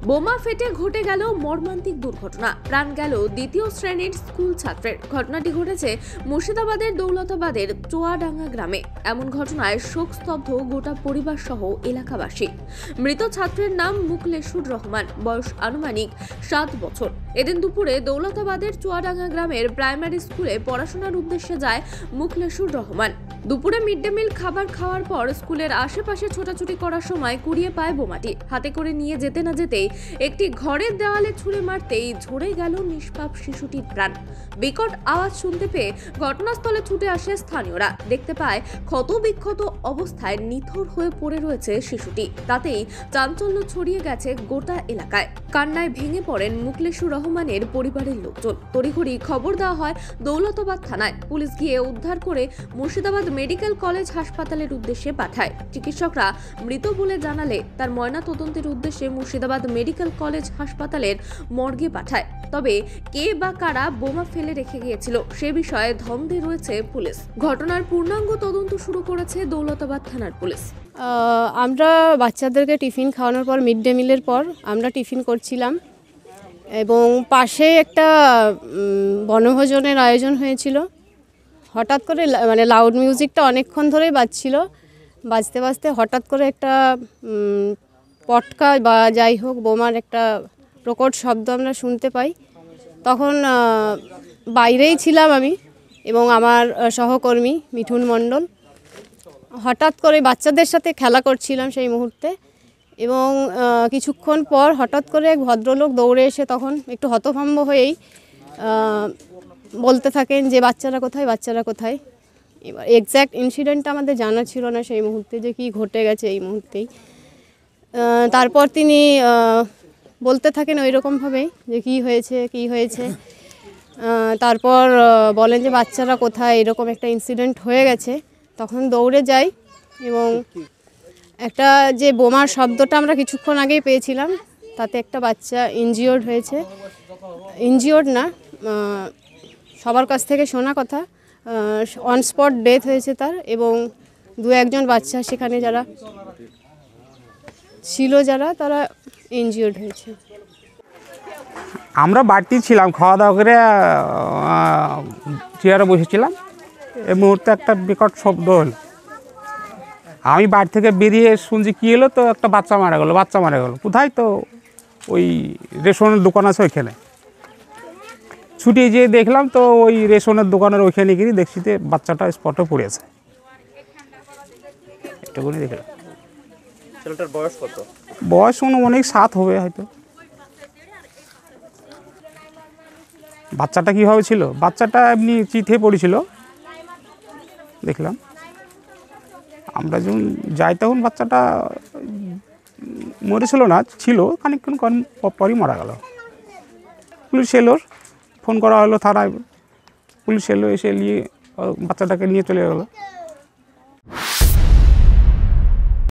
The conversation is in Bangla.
বোমা ফেটে ঘটে গেল মর্মান্তিক দুর্ঘটনা, প্রাণ গেল দ্বিতীয় শ্রেণীর স্কুল ছাত্রের। ঘটনাটি ঘটেছে মুর্শিদাবাদের দৌলতাবাদের চুয়াডাঙ্গা গ্রামে। এমন ঘটনায় শোকস্তব্ধ গোটা পরিবার সহ এলাকাবাসী। মৃত ছাত্রের নাম মুখলেসুর রহমান, বয়স আনুমানিক 7 বছর। এদিন দুপুরে দৌলতাবাদের চুয়াডাঙ্গা গ্রামের প্রাইমারি স্কুলে পড়াশোনার উদ্দেশ্যে যায় মুখলেসুর রহমান। দুপুরে মিড ডে মিল খাবার খাওয়ার পর স্কুলের আশেপাশে ছোটাছুটি করার সময় কুড়িয়ে পায় বোমাটি। হাতে করে নিয়ে যেতে না যেতেই একটি ঘরের দেওয়ালে ছুঁড়ে মারতেই ঝরে গেল নিষ্পাপ শিশুটির প্রাণ। বিকট আওয়াজ শুনতে পেয়ে ঘটনাস্থলে ছুটে আসে স্থানীয়রা। দেখতে পায় ক্ষত বিক্ষত অবস্থায় নিথর হয়ে পড়ে রয়েছে শিশুটি। তাতেই চাঞ্চল্য ছড়িয়ে গেছে গোটা এলাকায়। কান্নায় ভেঙে পড়েন মুখলেসুর রহমানের পরিবারের লোকজন। তড়িঘড়ি খবর দেওয়া হয় দৌলতাবাদ থানায়। পুলিশ গিয়ে উদ্ধার করে মুর্শিদাবাদ মেডিকেল কলেজ হাসপাতালের উদ্দেশ্যে পাঠায়। চিকিৎসকরা মৃত বলে জানালে তার ময়না তদন্তের উদ্দেশ্যে মুর্শিদাবাদ মেডিকেল কলেজ হাসপাতালের মর্গে পাঠায়। তবে কে বা কারা বোমা ফেলে রেখে গিয়েছিল সে বিষয়ে ধন্দে রয়েছে পুলিশ। ঘটনার পূর্ণাঙ্গ তদন্ত শুরু করেছে দৌলতাবাদ থানার পুলিশ। আমরা বাচ্চাদেরকে টিফিন খাওয়ানোর পর মিড ডে মিলের পর আমরা টিফিন করছিলাম এবং পাশে একটা বনভোজনের আয়োজন হয়েছিল। হঠাৎ করে লাউড মিউজিকটা অনেকক্ষণ ধরেই বাজছিল। বাজতে বাজতে হঠাৎ করে একটা পটকা বা যাই হোক বোমার একটা প্রকট শব্দ আমরা শুনতে পাই। তখন বাইরেই ছিলাম আমি এবং আমার সহকর্মী মিঠুন মণ্ডল। হঠাৎ করে বাচ্চাদের সাথে খেলা করছিলাম সেই মুহূর্তে এবং কিছুক্ষণ পর হঠাৎ করে এক ভদ্রলোক দৌড়ে এসে তখন একটু হতভম্ব হয়েই বলতে থাকেন যে বাচ্চারা কোথায়, বাচ্চারা কোথায়। এবার এক্স্যাক্ট ইনসিডেন্টটা আমাদের জানা ছিল না সেই মুহূর্তে যে কী ঘটে গেছে এই মুহূর্তেই। তারপর তিনি বলতে থাকেন ওই রকমভাবেই যে কী হয়েছে। তারপর বলেন যে বাচ্চারা কোথায়, এরকম একটা ইনসিডেন্ট হয়ে গেছে। তখন দৌড়ে যাই এবং একটা যে বোমার শব্দটা আমরা কিছুক্ষণ আগেই পেয়েছিলাম তাতে একটা বাচ্চা ইনজিওর্ড হয়েছে। ইনজিওর্ড না, সবার কাছ থেকে শোনা কথা, অন স্পট ডেথ হয়েছে তার এবং 2-1 বাচ্চা সেখানে যারা ছিল তারা ইনজিওর্ড হয়েছে। আমরা বাড়তি ছিলাম, খাওয়া দাওয়া করে চেয়ারে বসেছিলাম। এই মুহূর্তে একটা বিকট শব্দ হল। আমি বাড়ি থেকে বেরিয়ে শুনছি কী হলো, তো একটা বাচ্চা মারা গেল। কোথায়? তো ওই রেশনের দোকান আছে ওইখানে। ছুটে যেয়ে দেখলাম তো ওই রেশনের দোকানের ওইখানে গিয়ে দেখছি যে বাচ্চাটা স্পটে পড়েছে। এটুকুনি দেখলাম। ছেলেটার বয়স কত? বয়স অনেক 7 হবে হয়তো। বাচ্চাটা কীভাবে ছিল? বাচ্চাটা এমনি চিথে পড়েছিল দেখলাম। আমরা যখন যাই তখন বাচ্চাটা মরেছিল না, ছিল, খানিকক্ষণ পরই মারা গেল। পুলিশ এলো, ফোন করা হলো থানায়। পুলিশ এলো, এসে নিয়ে বাচ্চাটাকে নিয়ে চলে গেলো।